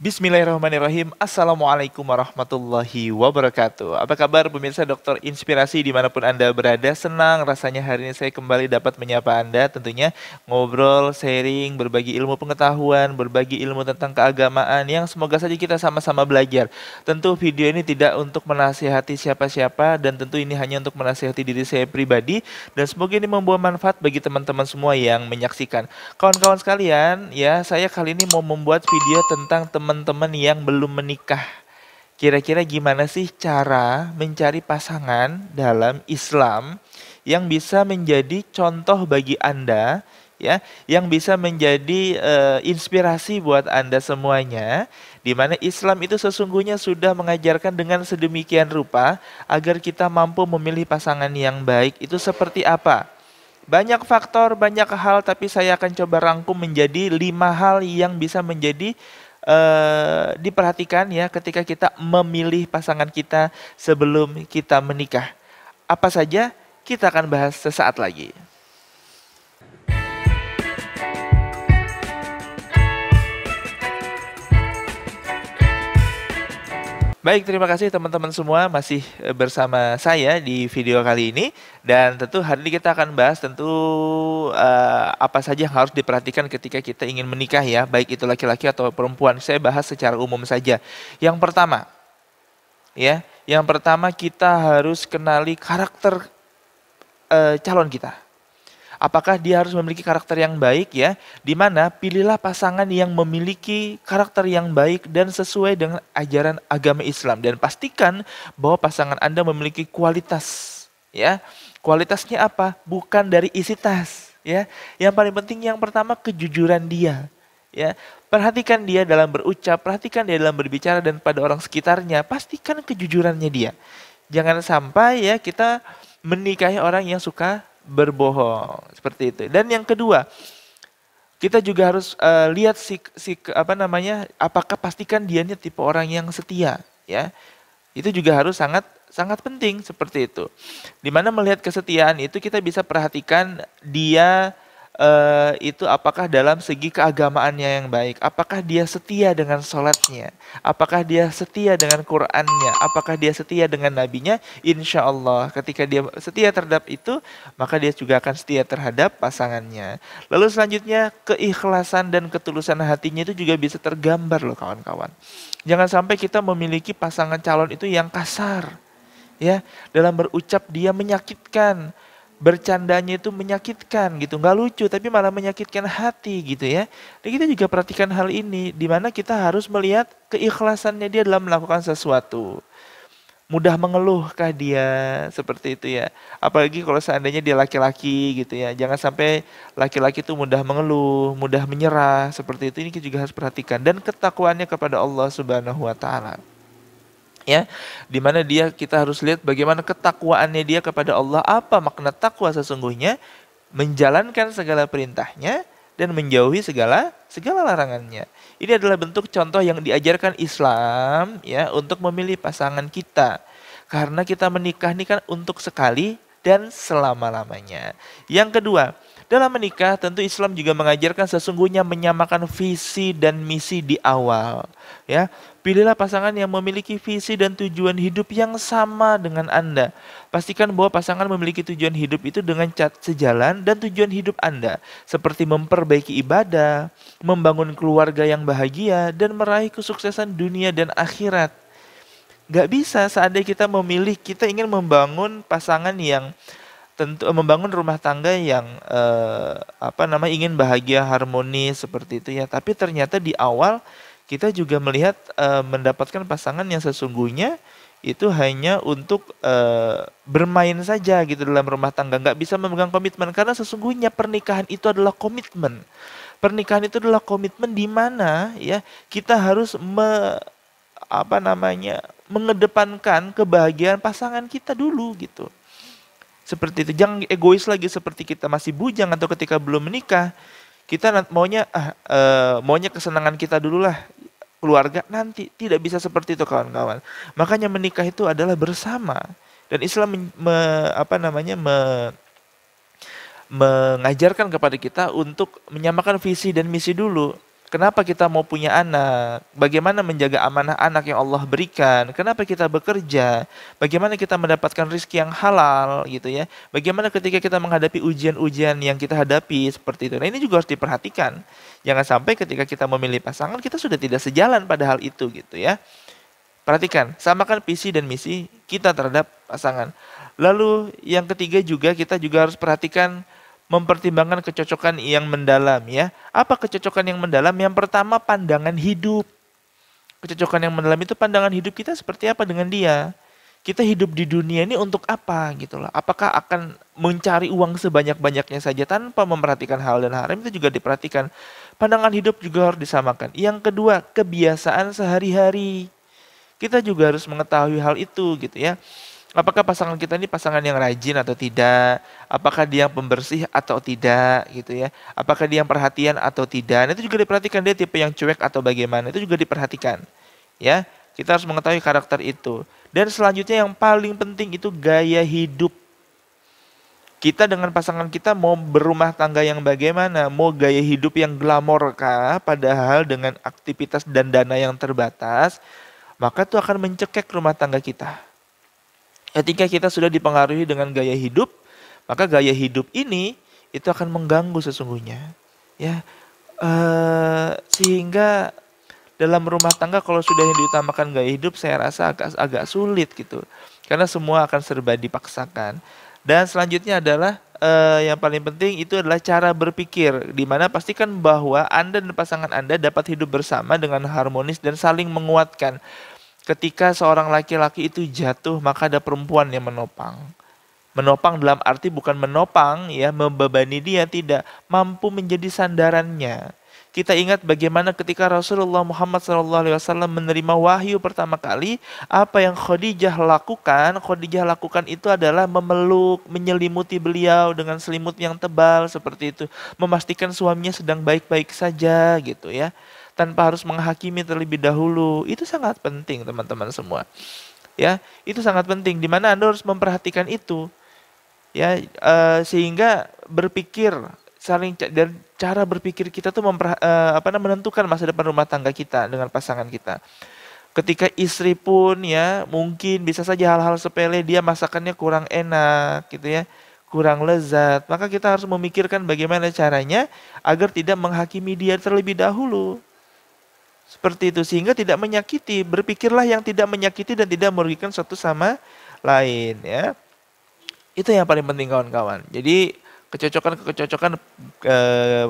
Bismillahirrahmanirrahim. Assalamualaikum warahmatullahi wabarakatuh. Apa kabar pemirsa Dokter Inspirasi dimanapun Anda berada? Senang rasanya hari ini saya kembali dapat menyapa Anda. Tentunya ngobrol, sharing, berbagi ilmu pengetahuan, berbagi ilmu tentang keagamaan yang semoga saja kita sama-sama belajar. Tentu video ini tidak untuk menasihati siapa-siapa dan tentu ini hanya untuk menasihati diri saya pribadi. Dan semoga ini membawa manfaat bagi teman-teman semua yang menyaksikan. Kawan-kawan sekalian, ya saya kali ini mau membuat video tentang teman-teman yang belum menikah. Kira-kira gimana sih cara mencari pasangan dalam Islam yang bisa menjadi contoh bagi Anda, ya, yang bisa menjadi inspirasi buat Anda semuanya, di mana Islam itu sesungguhnya sudah mengajarkan dengan sedemikian rupa agar kita mampu memilih pasangan yang baik itu seperti apa. Banyak faktor, banyak hal, tapi saya akan coba rangkum menjadi 5 hal yang bisa menjadi diperhatikan ya ketika kita memilih pasangan kita sebelum kita menikah. Apa saja? Kita akan bahas sesaat lagi. Baik, terima kasih teman-teman semua masih bersama saya di video kali ini. Dan tentu hari ini kita akan bahas tentu apa saja yang harus diperhatikan ketika kita ingin menikah ya. Baik itu laki-laki atau perempuan. Saya bahas secara umum saja. Yang pertama, ya, yang pertama kita harus kenali karakter calon kita. Apakah dia harus memiliki karakter yang baik ya? Di mana pilihlah pasangan yang memiliki karakter yang baik dan sesuai dengan ajaran agama Islam dan pastikan bahwa pasangan Anda memiliki kualitas ya. Kualitasnya apa? Bukan dari isi tas ya. Yang paling penting yang pertama kejujuran dia ya. Perhatikan dia dalam berucap, perhatikan dia dalam berbicara dan pada orang sekitarnya, pastikan kejujurannya dia. Jangan sampai ya kita menikahi orang yang suka berbohong seperti itu. Dan yang kedua, kita juga harus lihat apakah pastikan dia ini tipe orang yang setia ya. Itu juga harus sangat sangat penting seperti itu. Dimana melihat kesetiaan itu kita bisa perhatikan dia itu apakah dalam segi keagamaannya yang baik, apakah dia setia dengan sholatnya, apakah dia setia dengan Qur'annya, apakah dia setia dengan nabinya. Insya Allah ketika dia setia terhadap itu, maka dia juga akan setia terhadap pasangannya. Lalu selanjutnya keikhlasan dan ketulusan hatinya itu juga bisa tergambar loh kawan-kawan. Jangan sampai kita memiliki pasangan calon itu yang kasar ya, dalam berucap dia menyakitkan, bercandanya itu menyakitkan gitu, nggak lucu tapi malah menyakitkan hati gitu ya. Dan kita juga perhatikan hal ini, di mana kita harus melihat keikhlasannya dia dalam melakukan sesuatu. Mudah mengeluhkah dia seperti itu ya. Apalagi kalau seandainya dia laki-laki gitu ya. Jangan sampai laki-laki itu mudah mengeluh, mudah menyerah seperti itu. Ini kita juga harus perhatikan dan ketakwaannya kepada Allah Subhanahu wa taala. Ya, di mana kita harus lihat bagaimana ketakwaannya dia kepada Allah. Apa makna takwa sesungguhnya? Menjalankan segala perintahnya dan menjauhi segala larangannya. Ini adalah bentuk contoh yang diajarkan Islam ya untuk memilih pasangan kita. Karena kita menikah ini kan untuk sekali dan selama-lamanya. Yang kedua, dalam menikah tentu Islam juga mengajarkan sesungguhnya menyamakan visi dan misi di awal. Ya, pilihlah pasangan yang memiliki visi dan tujuan hidup yang sama dengan Anda. Pastikan bahwa pasangan memiliki tujuan hidup itu dengan sejalan dan tujuan hidup Anda. Seperti memperbaiki ibadah, membangun keluarga yang bahagia, dan meraih kesuksesan dunia dan akhirat. Gak bisa seandainya kita ingin membangun pasangan yang tentu membangun rumah tangga yang ingin bahagia, harmonis seperti itu ya. Tapi ternyata di awal kita juga melihat mendapatkan pasangan yang sesungguhnya itu hanya untuk bermain saja gitu dalam rumah tangga, nggak bisa memegang komitmen. Karena sesungguhnya pernikahan itu adalah komitmen. Pernikahan itu adalah komitmen di mana ya kita harus mengedepankan kebahagiaan pasangan kita dulu gitu. Seperti itu, jangan egois lagi seperti kita masih bujang atau ketika belum menikah. Kita maunya kesenangan kita dulu lah, keluarga nanti. Tidak bisa seperti itu kawan-kawan. Makanya menikah itu adalah bersama. Dan Islam mengajarkan kepada kita untuk menyamakan visi dan misi dulu. Kenapa kita mau punya anak? Bagaimana menjaga amanah anak yang Allah berikan? Kenapa kita bekerja? Bagaimana kita mendapatkan rizki yang halal gitu ya? Bagaimana ketika kita menghadapi ujian-ujian yang kita hadapi seperti itu? Nah, ini juga harus diperhatikan. Jangan sampai ketika kita memilih pasangan kita sudah tidak sejalan pada hal itu gitu ya. Perhatikan, samakan visi dan misi kita terhadap pasangan. Lalu yang ketiga juga kita juga harus perhatikan mempertimbangkan kecocokan yang mendalam ya. Apa kecocokan yang mendalam? Yang pertama pandangan hidup. Kecocokan yang mendalam itu pandangan hidup kita seperti apa dengan dia. Kita hidup di dunia ini untuk apa gitu loh. Apakah akan mencari uang sebanyak-banyaknya saja tanpa memperhatikan hal dan haram, itu juga diperhatikan. Pandangan hidup juga harus disamakan. Yang kedua, kebiasaan sehari-hari. Kita juga harus mengetahui hal itu gitu ya. Apakah pasangan kita ini pasangan yang rajin atau tidak? Apakah dia yang pembersih atau tidak gitu ya? Apakah dia yang perhatian atau tidak? Nah, itu juga diperhatikan, dia tipe yang cuek atau bagaimana? Itu juga diperhatikan. Ya, kita harus mengetahui karakter itu. Dan selanjutnya yang paling penting itu gaya hidup. Kita dengan pasangan kita mau berumah tangga yang bagaimana? Mau gaya hidup yang glamor kah? Padahal dengan aktivitas dan dana yang terbatas, maka itu akan mencekik rumah tangga kita. Ketika kita sudah dipengaruhi dengan gaya hidup, maka gaya hidup ini itu akan mengganggu sesungguhnya, ya. Sehingga dalam rumah tangga kalau sudah yang diutamakan gaya hidup, saya rasa agak sulit gitu, karena semua akan serba dipaksakan. Dan selanjutnya adalah yang paling penting itu adalah cara berpikir, di mana pastikan bahwa Anda dan pasangan Anda dapat hidup bersama dengan harmonis dan saling menguatkan. Ketika seorang laki-laki itu jatuh, maka ada perempuan yang menopang. Menopang dalam arti bukan menopang ya, membebani dia, tidak. Mampu menjadi sandarannya. Kita ingat bagaimana ketika Rasulullah Muhammad SAW menerima wahyu pertama kali, apa yang Khadijah lakukan? Khadijah lakukan itu adalah memeluk, menyelimuti beliau dengan selimut yang tebal seperti itu. Memastikan suaminya sedang baik-baik saja gitu ya. Tanpa harus menghakimi terlebih dahulu. Itu sangat penting teman-teman semua. Ya, itu sangat penting di mana Anda harus memperhatikan itu. Ya, sehingga berpikir saling dan cara berpikir kita tuh menentukan masa depan rumah tangga kita dengan pasangan kita. Ketika istri pun ya mungkin bisa saja hal-hal sepele dia masakannya kurang enak gitu ya, kurang lezat, maka kita harus memikirkan bagaimana caranya agar tidak menghakimi dia terlebih dahulu. Seperti itu, sehingga tidak menyakiti. Berpikirlah yang tidak menyakiti dan tidak merugikan satu sama lain ya. Itu yang paling penting kawan-kawan. Jadi kecocokan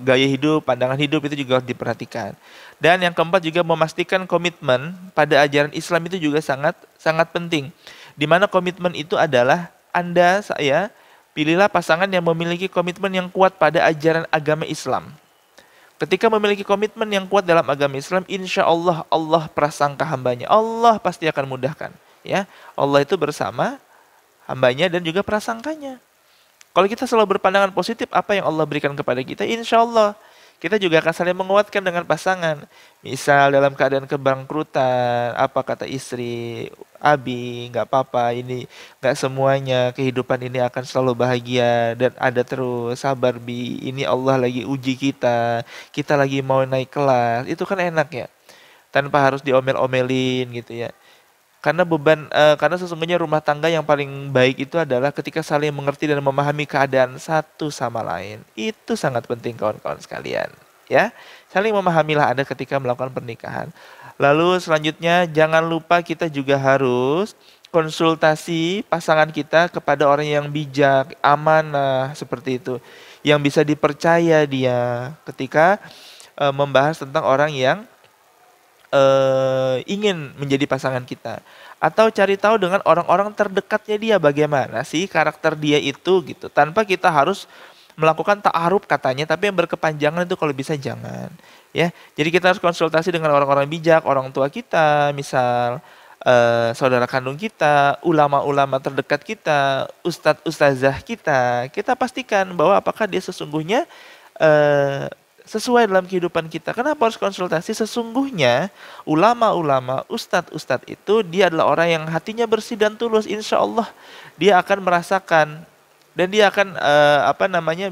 gaya hidup, pandangan hidup itu juga harus diperhatikan. Dan yang keempat juga memastikan komitmen pada ajaran Islam itu juga sangat sangat penting. Di mana komitmen itu adalah Anda, saya, pilihlah pasangan yang memiliki komitmen yang kuat pada ajaran agama Islam. Ketika memiliki komitmen yang kuat dalam agama Islam, insya Allah Allah prasangka hambanya. Allah pasti akan mudahkan. Ya, Allah itu bersama hambanya dan juga prasangkanya. Kalau kita selalu berpandangan positif, apa yang Allah berikan kepada kita, insya Allah kita juga akan saling menguatkan dengan pasangan. Misal dalam keadaan kebangkrutan, apa kata istri, Abi, nggak apa-apa, ini nggak semuanya kehidupan ini akan selalu bahagia dan ada terus, sabar Bi, ini Allah lagi uji kita lagi mau naik kelas, itu kan enak ya, tanpa harus diomel-omelin gitu ya. Karena sesungguhnya rumah tangga yang paling baik itu adalah ketika saling mengerti dan memahami keadaan satu sama lain. Itu sangat penting kawan-kawan sekalian, ya. Saling memahamilah Anda ketika melakukan pernikahan. Lalu selanjutnya jangan lupa kita juga harus konsultasi pasangan kita kepada orang yang bijak, amanah seperti itu, yang bisa dipercaya dia ketika membahas tentang orang yang ingin menjadi pasangan kita, atau cari tahu dengan orang-orang terdekatnya dia bagaimana sih karakter dia itu gitu, tanpa kita harus melakukan ta'aruf katanya, tapi yang berkepanjangan itu kalau bisa jangan ya. Jadi kita harus konsultasi dengan orang-orang bijak, orang tua kita, misal saudara kandung kita, ulama-ulama terdekat kita, ustadz ustazah kita pastikan bahwa apakah dia sesungguhnya sesuai dalam kehidupan kita. Kenapa harus konsultasi? Sesungguhnya ulama-ulama, ustadz-ustadz itu dia adalah orang yang hatinya bersih dan tulus. Insya Allah dia akan merasakan dan dia akan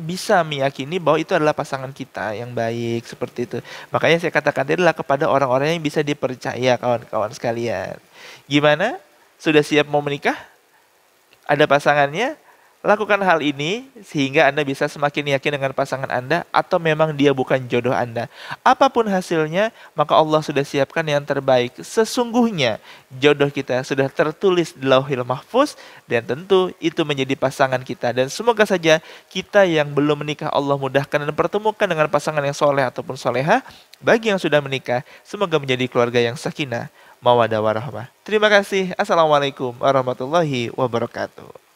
bisa meyakini bahwa itu adalah pasangan kita yang baik seperti itu. Makanya saya katakan tadi adalah kepada orang-orang yang bisa dipercaya, kawan-kawan sekalian. Gimana? Sudah siap mau menikah? Ada pasangannya? Lakukan hal ini sehingga Anda bisa semakin yakin dengan pasangan Anda atau memang dia bukan jodoh Anda. Apapun hasilnya, maka Allah sudah siapkan yang terbaik. Sesungguhnya jodoh kita sudah tertulis di Lauhil Mahfuz dan tentu itu menjadi pasangan kita. Dan semoga saja kita yang belum menikah Allah mudahkan dan pertemukan dengan pasangan yang soleh ataupun soleha. Bagi yang sudah menikah, semoga menjadi keluarga yang sakinah, mawaddah warahmah. Terima kasih. Assalamualaikum warahmatullahi wabarakatuh.